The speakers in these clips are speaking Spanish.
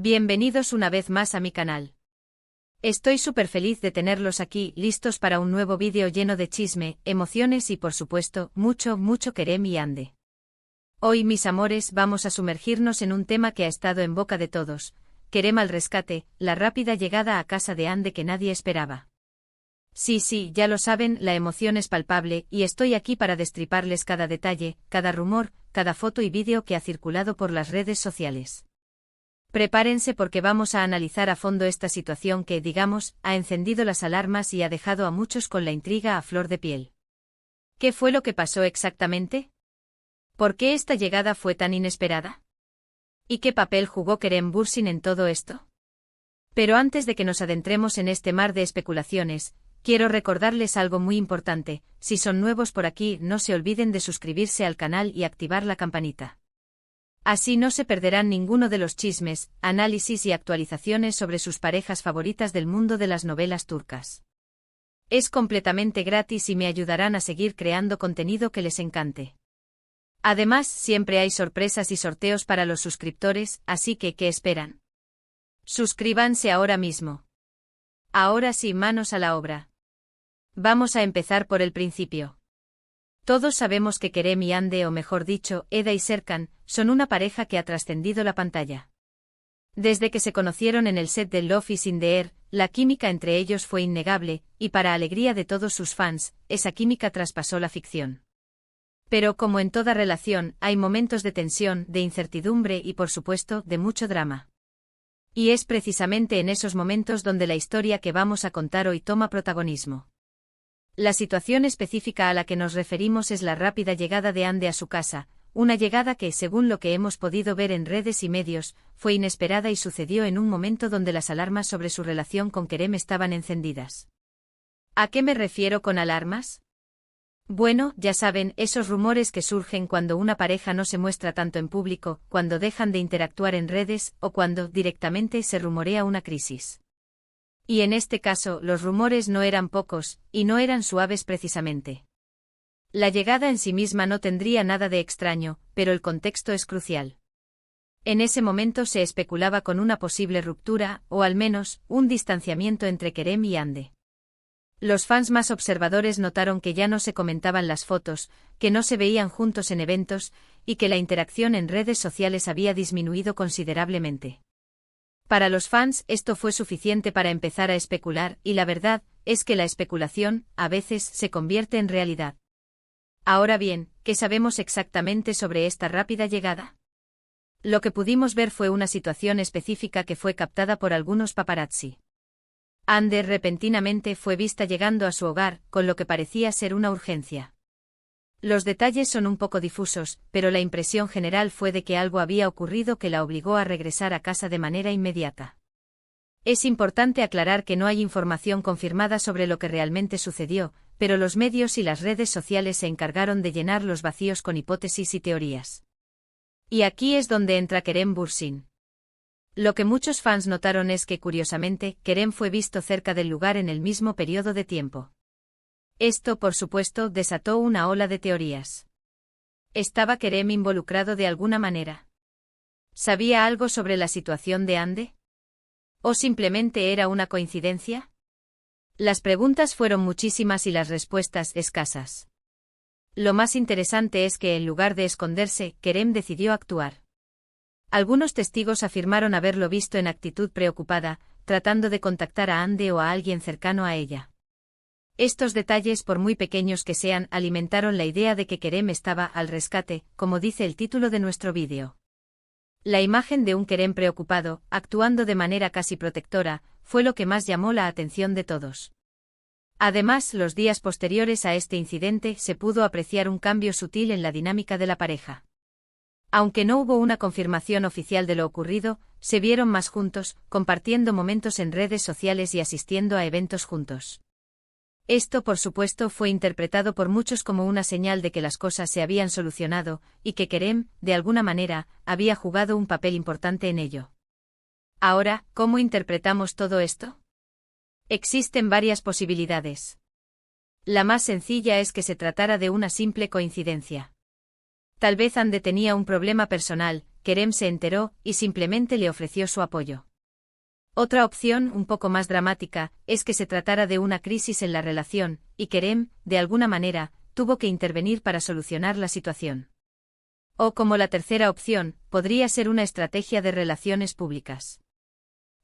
Bienvenidos una vez más a mi canal. Estoy súper feliz de tenerlos aquí, listos para un nuevo vídeo lleno de chisme, emociones y por supuesto, mucho Kerem y Hande. Hoy, mis amores, vamos a sumergirnos en un tema que ha estado en boca de todos: Kerem al rescate, la rápida llegada a casa de Hande que nadie esperaba. Sí, ya lo saben, la emoción es palpable, y estoy aquí para destriparles cada detalle, cada rumor, cada foto y vídeo que ha circulado por las redes sociales. Prepárense porque vamos a analizar a fondo esta situación que, digamos, ha encendido las alarmas y ha dejado a muchos con la intriga a flor de piel. ¿Qué fue lo que pasó exactamente? ¿Por qué esta llegada fue tan inesperada? ¿Y qué papel jugó Kerem Bürsin en todo esto? Pero antes de que nos adentremos en este mar de especulaciones, quiero recordarles algo muy importante: si son nuevos por aquí, no se olviden de suscribirse al canal y activar la campanita. Así no se perderán ninguno de los chismes, análisis y actualizaciones sobre sus parejas favoritas del mundo de las novelas turcas. Es completamente gratis y me ayudarán a seguir creando contenido que les encante. Además, siempre hay sorpresas y sorteos para los suscriptores, así que ¿qué esperan? Suscríbanse ahora mismo. Ahora sí, manos a la obra. Vamos a empezar por el principio. Todos sabemos que Kerem y Hande, o mejor dicho, Eda y Serkan, son una pareja que ha trascendido la pantalla. Desde que se conocieron en el set de Love is in the Air, la química entre ellos fue innegable, y para alegría de todos sus fans, esa química traspasó la ficción. Pero como en toda relación, hay momentos de tensión, de incertidumbre y por supuesto, de mucho drama. Y es precisamente en esos momentos donde la historia que vamos a contar hoy toma protagonismo. La situación específica a la que nos referimos es la rápida llegada de Hande a su casa, una llegada que, según lo que hemos podido ver en redes y medios, fue inesperada y sucedió en un momento donde las alarmas sobre su relación con Kerem estaban encendidas. ¿A qué me refiero con alarmas? Bueno, ya saben, esos rumores que surgen cuando una pareja no se muestra tanto en público, cuando dejan de interactuar en redes, o cuando, directamente, se rumorea una crisis. Y en este caso, los rumores no eran pocos, y no eran suaves precisamente. La llegada en sí misma no tendría nada de extraño, pero el contexto es crucial. En ese momento se especulaba con una posible ruptura, o al menos, un distanciamiento entre Kerem y Hande. Los fans más observadores notaron que ya no se comentaban las fotos, que no se veían juntos en eventos, y que la interacción en redes sociales había disminuido considerablemente. Para los fans esto fue suficiente para empezar a especular, y la verdad es que la especulación, a veces, se convierte en realidad. Ahora bien, ¿qué sabemos exactamente sobre esta rápida llegada? Lo que pudimos ver fue una situación específica que fue captada por algunos paparazzi. Hande repentinamente fue vista llegando a su hogar, con lo que parecía ser una urgencia. Los detalles son un poco difusos, pero la impresión general fue de que algo había ocurrido que la obligó a regresar a casa de manera inmediata. Es importante aclarar que no hay información confirmada sobre lo que realmente sucedió, pero los medios y las redes sociales se encargaron de llenar los vacíos con hipótesis y teorías. Y aquí es donde entra Kerem Bürsin. Lo que muchos fans notaron es que, curiosamente, Kerem fue visto cerca del lugar en el mismo periodo de tiempo. Esto, por supuesto, desató una ola de teorías. ¿Estaba Kerem involucrado de alguna manera? ¿Sabía algo sobre la situación de Hande? ¿O simplemente era una coincidencia? Las preguntas fueron muchísimas y las respuestas escasas. Lo más interesante es que, en lugar de esconderse, Kerem decidió actuar. Algunos testigos afirmaron haberlo visto en actitud preocupada, tratando de contactar a Hande o a alguien cercano a ella. Estos detalles, por muy pequeños que sean, alimentaron la idea de que Kerem estaba al rescate, como dice el título de nuestro vídeo. La imagen de un Kerem preocupado, actuando de manera casi protectora, fue lo que más llamó la atención de todos. Además, los días posteriores a este incidente se pudo apreciar un cambio sutil en la dinámica de la pareja. Aunque no hubo una confirmación oficial de lo ocurrido, se vieron más juntos, compartiendo momentos en redes sociales y asistiendo a eventos juntos. Esto, por supuesto, fue interpretado por muchos como una señal de que las cosas se habían solucionado, y que Kerem, de alguna manera, había jugado un papel importante en ello. Ahora, ¿cómo interpretamos todo esto? Existen varias posibilidades. La más sencilla es que se tratara de una simple coincidencia. Tal vez Hande tenía un problema personal, Kerem se enteró y simplemente le ofreció su apoyo. Otra opción, un poco más dramática, es que se tratara de una crisis en la relación, y Kerem, de alguna manera, tuvo que intervenir para solucionar la situación. O como la tercera opción, podría ser una estrategia de relaciones públicas.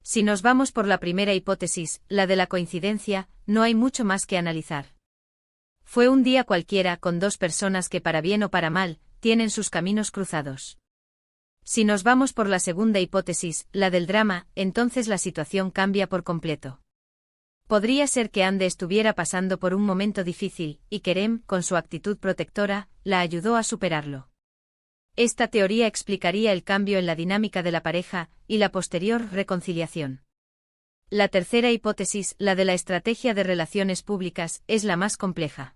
Si nos vamos por la primera hipótesis, la de la coincidencia, no hay mucho más que analizar. Fue un día cualquiera con dos personas que para bien o para mal, tienen sus caminos cruzados. Si nos vamos por la segunda hipótesis, la del drama, entonces la situación cambia por completo. Podría ser que Ande estuviera pasando por un momento difícil, y Kerem, con su actitud protectora, la ayudó a superarlo. Esta teoría explicaría el cambio en la dinámica de la pareja, y la posterior reconciliación. La tercera hipótesis, la de la estrategia de relaciones públicas, es la más compleja.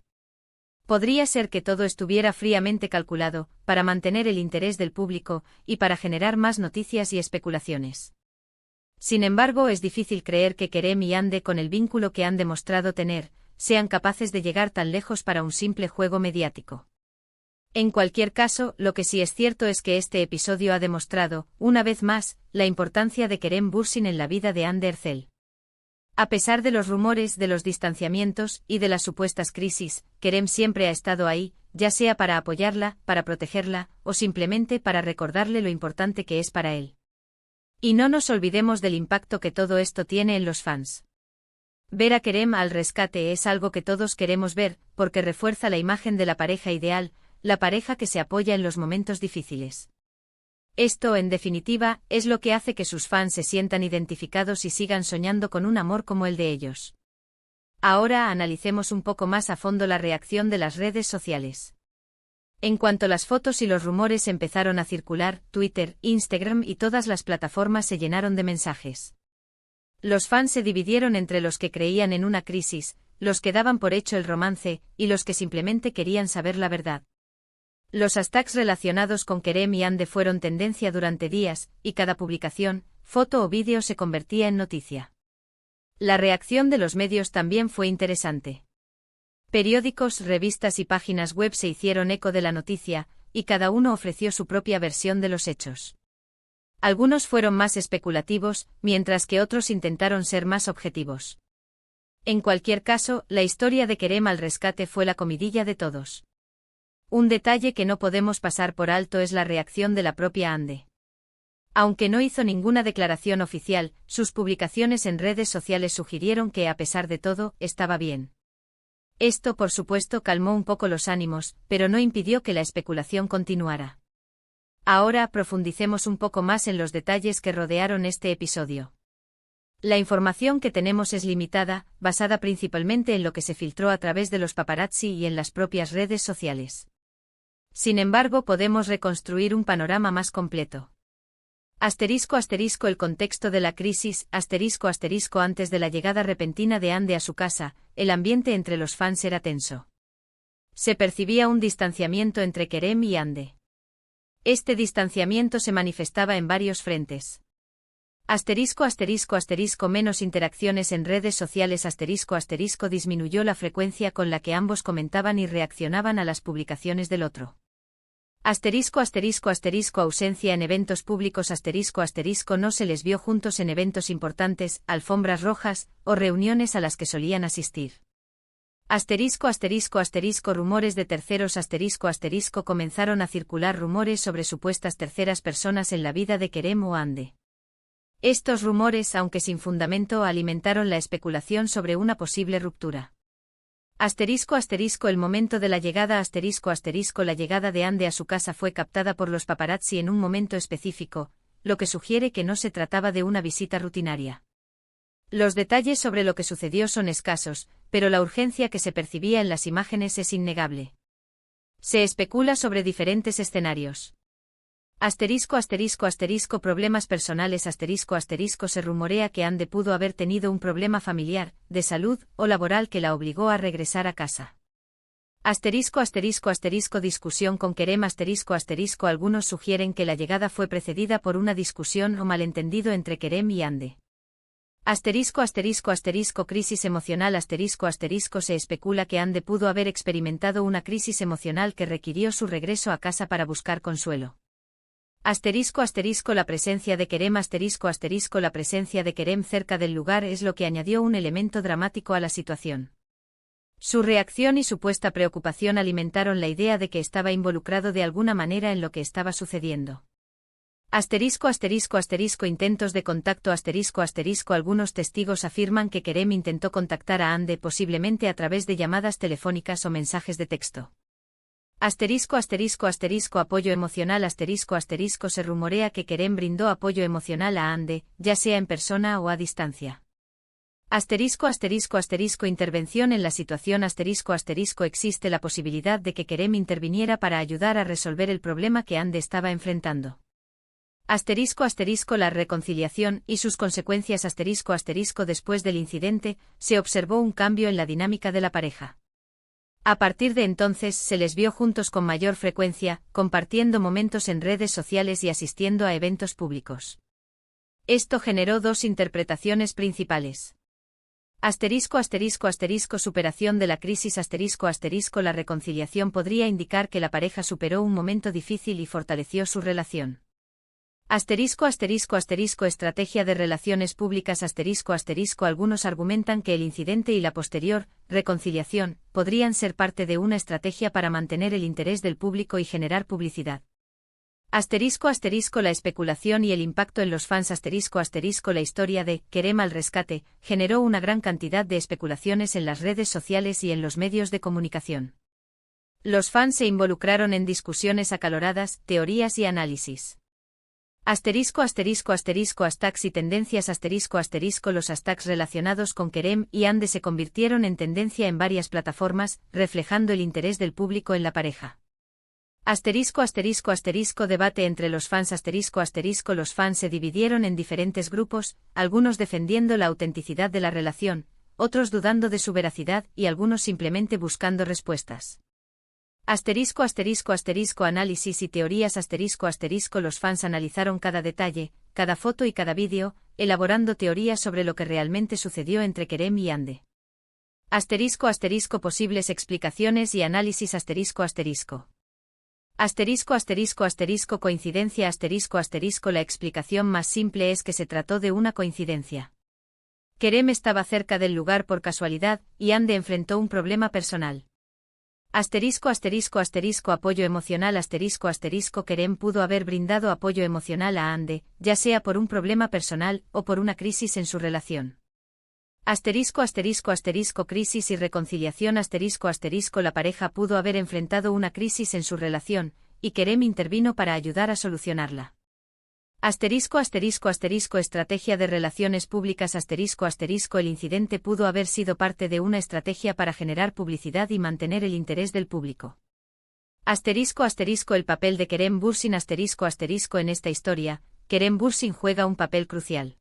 Podría ser que todo estuviera fríamente calculado, para mantener el interés del público, y para generar más noticias y especulaciones. Sin embargo, es difícil creer que Kerem y Ande, con el vínculo que han demostrado tener, sean capaces de llegar tan lejos para un simple juego mediático. En cualquier caso, lo que sí es cierto es que este episodio ha demostrado, una vez más, la importancia de Kerem Bürsin en la vida de Hande Erçel. A pesar de los rumores, de los distanciamientos y de las supuestas crisis, Kerem siempre ha estado ahí, ya sea para apoyarla, para protegerla, o simplemente para recordarle lo importante que es para él. Y no nos olvidemos del impacto que todo esto tiene en los fans. Ver a Kerem al rescate es algo que todos queremos ver, porque refuerza la imagen de la pareja ideal, la pareja que se apoya en los momentos difíciles. Esto, en definitiva, es lo que hace que sus fans se sientan identificados y sigan soñando con un amor como el de ellos. Ahora analicemos un poco más a fondo la reacción de las redes sociales. En cuanto las fotos y los rumores empezaron a circular, Twitter, Instagram y todas las plataformas se llenaron de mensajes. Los fans se dividieron entre los que creían en una crisis, los que daban por hecho el romance, y los que simplemente querían saber la verdad. Los hashtags relacionados con Kerem y Ande fueron tendencia durante días, y cada publicación, foto o vídeo se convertía en noticia. La reacción de los medios también fue interesante. Periódicos, revistas y páginas web se hicieron eco de la noticia, y cada uno ofreció su propia versión de los hechos. Algunos fueron más especulativos, mientras que otros intentaron ser más objetivos. En cualquier caso, la historia de Kerem al rescate fue la comidilla de todos. Un detalle que no podemos pasar por alto es la reacción de la propia Ande. Aunque no hizo ninguna declaración oficial, sus publicaciones en redes sociales sugirieron que, a pesar de todo, estaba bien. Esto, por supuesto, calmó un poco los ánimos, pero no impidió que la especulación continuara. Ahora profundicemos un poco más en los detalles que rodearon este episodio. La información que tenemos es limitada, basada principalmente en lo que se filtró a través de los paparazzi y en las propias redes sociales. Sin embargo, podemos reconstruir un panorama más completo. *** El contexto de la crisis, *** antes de la llegada repentina de Ande a su casa, el ambiente entre los fans era tenso. Se percibía un distanciamiento entre Kerem y Ande. Este distanciamiento se manifestaba en varios frentes. Menos interacciones en redes sociales ** disminuyó la frecuencia con la que ambos comentaban y reaccionaban a las publicaciones del otro. Ausencia en eventos públicos no se les vio juntos en eventos importantes, alfombras rojas, o reuniones a las que solían asistir. Rumores de terceros comenzaron a circular rumores sobre supuestas terceras personas en la vida de Kerem o Ande. Estos rumores, aunque sin fundamento, alimentaron la especulación sobre una posible ruptura. El momento de la llegada la llegada de Ande a su casa fue captada por los paparazzi en un momento específico, lo que sugiere que no se trataba de una visita rutinaria. Los detalles sobre lo que sucedió son escasos, pero la urgencia que se percibía en las imágenes es innegable. Se especula sobre diferentes escenarios. Problemas personales se rumorea que Ande pudo haber tenido un problema familiar, de salud o laboral que la obligó a regresar a casa. Discusión con Kerem algunos sugieren que la llegada fue precedida por una discusión o malentendido entre Kerem y Ande. Crisis emocional se especula que Ande pudo haber experimentado una crisis emocional que requirió su regreso a casa para buscar consuelo. Asterisco asterisco la presencia de Kerem asterisco asterisco la presencia de Kerem cerca del lugar es lo que añadió un elemento dramático a la situación. Su reacción y supuesta preocupación alimentaron la idea de que estaba involucrado de alguna manera en lo que estaba sucediendo. Asterisco asterisco asterisco intentos de contacto asterisco asterisco algunos testigos afirman que Kerem intentó contactar a Hande posiblemente a través de llamadas telefónicas o mensajes de texto. Asterisco asterisco asterisco apoyo emocional asterisco asterisco se rumorea que Kerem brindó apoyo emocional a Hande, ya sea en persona o a distancia. Asterisco asterisco asterisco intervención en la situación asterisco asterisco existe la posibilidad de que Kerem interviniera para ayudar a resolver el problema que Hande estaba enfrentando. Asterisco asterisco la reconciliación y sus consecuencias asterisco asterisco después del incidente, se observó un cambio en la dinámica de la pareja. A partir de entonces se les vio juntos con mayor frecuencia, compartiendo momentos en redes sociales y asistiendo a eventos públicos. Esto generó dos interpretaciones principales. Asterisco asterisco asterisco superación de la crisis asterisco asterisco la reconciliación podría indicar que la pareja superó un momento difícil y fortaleció su relación. Asterisco asterisco asterisco estrategia de relaciones públicas asterisco asterisco algunos argumentan que el incidente y la posterior reconciliación podrían ser parte de una estrategia para mantener el interés del público y generar publicidad. Asterisco asterisco la especulación y el impacto en los fans asterisco asterisco la historia de Kerem al rescate generó una gran cantidad de especulaciones en las redes sociales y en los medios de comunicación. Los fans se involucraron en discusiones acaloradas, teorías y análisis. Asterisco asterisco asterisco hashtags y tendencias asterisco asterisco los hashtags relacionados con Kerem y Hande se convirtieron en tendencia en varias plataformas, reflejando el interés del público en la pareja. Asterisco asterisco asterisco debate entre los fans asterisco asterisco los fans se dividieron en diferentes grupos, algunos defendiendo la autenticidad de la relación, otros dudando de su veracidad y algunos simplemente buscando respuestas. Asterisco asterisco asterisco análisis y teorías asterisco asterisco los fans analizaron cada detalle, cada foto y cada vídeo, elaborando teorías sobre lo que realmente sucedió entre Kerem y Hande. Asterisco asterisco posibles explicaciones y análisis asterisco asterisco. Asterisco asterisco asterisco coincidencia asterisco asterisco la explicación más simple es que se trató de una coincidencia. Kerem estaba cerca del lugar por casualidad y Hande enfrentó un problema personal. Asterisco asterisco asterisco apoyo emocional asterisco asterisco Kerem pudo haber brindado apoyo emocional a Hande, ya sea por un problema personal o por una crisis en su relación. Asterisco asterisco asterisco crisis y reconciliación asterisco asterisco la pareja pudo haber enfrentado una crisis en su relación, y Kerem intervino para ayudar a solucionarla. Asterisco asterisco asterisco estrategia de relaciones públicas asterisco asterisco el incidente pudo haber sido parte de una estrategia para generar publicidad y mantener el interés del público. Asterisco asterisco el papel de Kerem Bürsin asterisco asterisco en esta historia, Kerem Bürsin juega un papel crucial.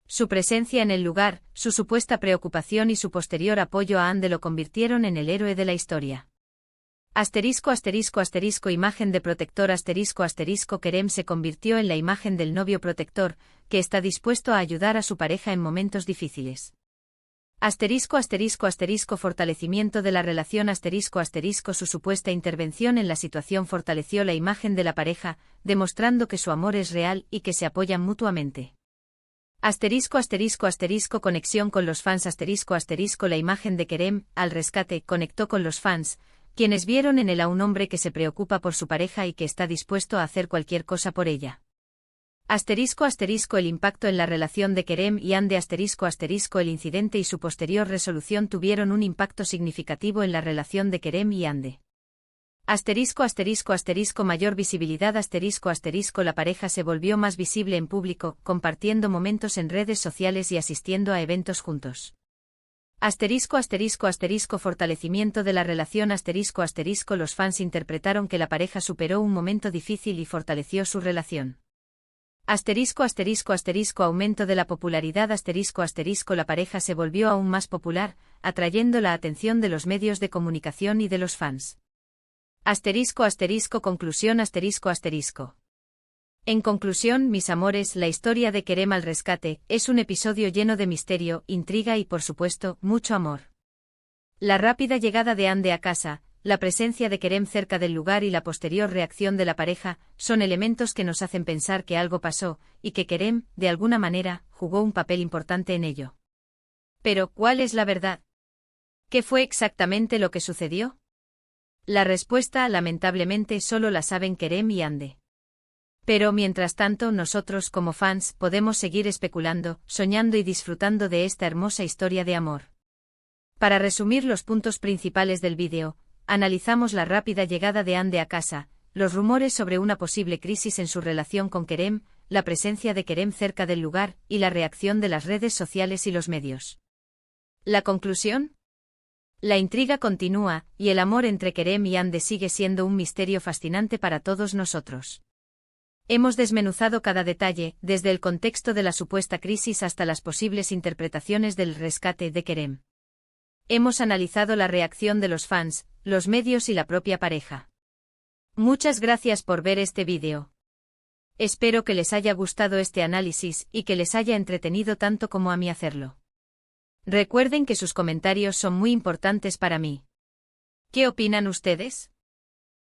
Su presencia en el lugar, su supuesta preocupación y su posterior apoyo a Hande lo convirtieron en el héroe de la historia. Asterisco asterisco asterisco imagen de protector asterisco asterisco Kerem se convirtió en la imagen del novio protector, que está dispuesto a ayudar a su pareja en momentos difíciles. Asterisco asterisco asterisco fortalecimiento de la relación asterisco asterisco su supuesta intervención en la situación fortaleció la imagen de la pareja, demostrando que su amor es real y que se apoyan mutuamente. Asterisco asterisco asterisco conexión con los fans asterisco asterisco la imagen de Kerem al rescate conectó con los fans, quienes vieron en él a un hombre que se preocupa por su pareja y que está dispuesto a hacer cualquier cosa por ella. Asterisco asterisco el impacto en la relación de Kerem y Hande asterisco asterisco el incidente y su posterior resolución tuvieron un impacto significativo en la relación de Kerem y Hande. Asterisco asterisco asterisco mayor visibilidad asterisco asterisco la pareja se volvió más visible en público, compartiendo momentos en redes sociales y asistiendo a eventos juntos. Asterisco asterisco asterisco fortalecimiento de la relación asterisco asterisco los fans interpretaron que la pareja superó un momento difícil y fortaleció su relación. Asterisco asterisco asterisco aumento de la popularidad asterisco asterisco la pareja se volvió aún más popular, atrayendo la atención de los medios de comunicación y de los fans. Asterisco asterisco conclusión asterisco asterisco. En conclusión, mis amores, la historia de Kerem al rescate es un episodio lleno de misterio, intriga y por supuesto, mucho amor. La rápida llegada de Hande a casa la presencia de Kerem cerca del lugar y la posterior reacción de la pareja son elementos que nos hacen pensar que algo pasó, y que Kerem, de alguna manera, jugó un papel importante en ello. Pero, ¿cuál es la verdad? ¿Qué fue exactamente lo que sucedió? La respuesta, lamentablemente, solo la saben Kerem y Hande. Pero, mientras tanto, nosotros como fans podemos seguir especulando, soñando y disfrutando de esta hermosa historia de amor. Para resumir los puntos principales del vídeo, analizamos la rápida llegada de Hande a casa, los rumores sobre una posible crisis en su relación con Kerem, la presencia de Kerem cerca del lugar y la reacción de las redes sociales y los medios. ¿La conclusión? La intriga continúa, y el amor entre Kerem y Hande sigue siendo un misterio fascinante para todos nosotros. Hemos desmenuzado cada detalle, desde el contexto de la supuesta crisis hasta las posibles interpretaciones del rescate de Kerem. Hemos analizado la reacción de los fans, los medios y la propia pareja. Muchas gracias por ver este vídeo. Espero que les haya gustado este análisis y que les haya entretenido tanto como a mí hacerlo. Recuerden que sus comentarios son muy importantes para mí. ¿Qué opinan ustedes?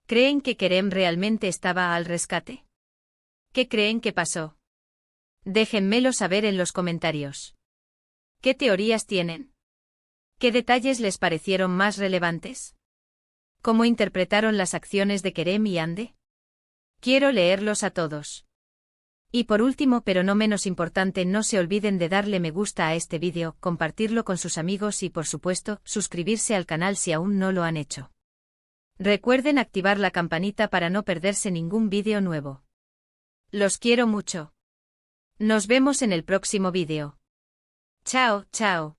¿Creen que Kerem realmente estaba al rescate? ¿Qué creen que pasó? Déjenmelo saber en los comentarios. ¿Qué teorías tienen? ¿Qué detalles les parecieron más relevantes? ¿Cómo interpretaron las acciones de Kerem y Hande? Quiero leerlos a todos. Y por último, pero no menos importante, no se olviden de darle me gusta a este vídeo, compartirlo con sus amigos y, por supuesto, suscribirse al canal si aún no lo han hecho. Recuerden activar la campanita para no perderse ningún vídeo nuevo. Los quiero mucho. Nos vemos en el próximo vídeo. Chao, chao.